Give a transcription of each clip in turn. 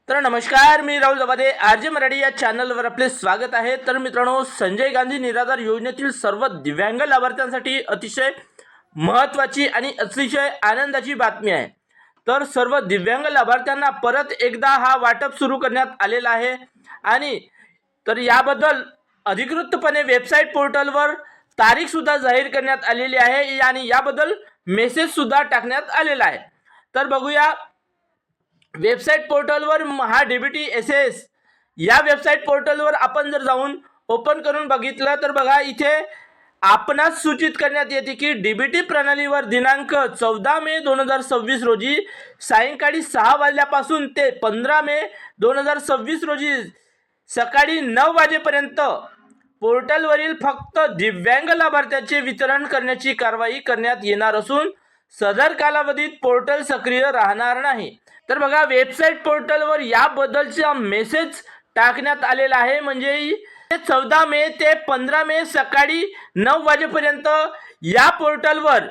तर नमस्कार, मी राहुल दबादे आरजे मराठी या चॅनलवर आपले स्वागत आहे। तर मित्रांनो, संजय गांधी निराधार योजनेतील सर्व दिव्यांग लाभार्थ्यांसाठी अतिशय महत्त्वाची आणि अतिशय आनंदाची बातमी आहे। तर सर्व दिव्यांग लाभार्थ्यांना परत एकदा हा वाटप सुरू करण्यात आलेला आहे आणि तर याबद्दल अधिकृतपणे वेबसाईट पोर्टलवर तारीख सुद्धा जाहीर करण्यात आलेली आहे आणि याबद्दल मेसेज सुद्धा टाकण्यात आलेला आहे। तर बघूया वेबसाईट पोर्टलवर हा डीबीटी एसएस या वेबसाईट पोर्टलवर आपण जर जाऊन ओपन करून बघितलं तर बघा, इथे आपणास सूचित करण्यात येते की डीबीटी प्रणालीवर दिनांक 14 मे 2026 रोजी सायंकाळी 6 वाजल्यापासून ते 15 मे 2026 रोजी सकाळी 9 वाजेपर्यंत पोर्टलवरील फक्त दिव्यांग लाभार्थ्यांचे वितरण करण्याची कारवाई करण्यात येणार असून सदर कालावधीत पोर्टल सक्रिय राहणार नाही। तर बघा, वेबसाईट पोर्टलवर याबद्दलचा मेसेज टाकण्यात आलेला आहे। म्हणजे 14 मे ते 15 मे सकाळी 9 वाजेपर्यंत या पोर्टलवर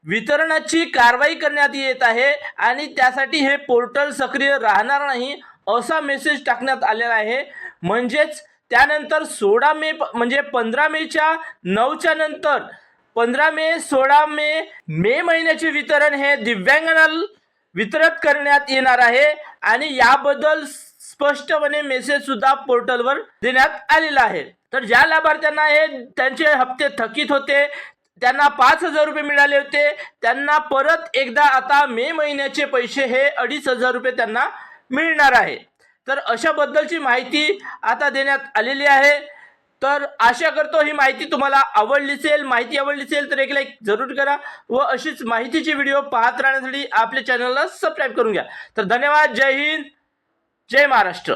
वितरणाची कारवाई करण्यात येत आहे आणि त्यासाठी हे पोर्टल सक्रिय राहणार नाही असा मेसेज टाकण्यात आलेला आहे। म्हणजेच त्यानंतर 16 मे म्हणजे 15 मेच्या 9च्या नंतर 15 मे 16 मे महिन्याचे वितरण हे दिव्यांगांना वितरित करण्यात येणार आहे आणि याबद्दल स्पष्टपणे मेसेज सुद्धा पोर्टलवर देण्यात आलेला आहे। तर ज्या लाभार्थ्यांना हे त्यांचे हप्ते थकीत होते, त्यांना 5,000 रुपये मिळाले होते, त्यांना परत एकदा आता मे महिन्याचे पैसे हे 2,500 रुपये त्यांना मिळणार आहे। तर अशा बद्दलची माहिती आता देण्यात आलेली आहे। तर आशा करतो ही माहिती तुम्हाला आवडली असेल तर एक लाईक जरूर करा व अशीच माहितीची व्हिडिओ पाहत राहण्यासाठी आपल्या चॅनलला सबस्क्राईब करून घ्या। तर धन्यवाद, जय हिंद, जय महाराष्ट्र।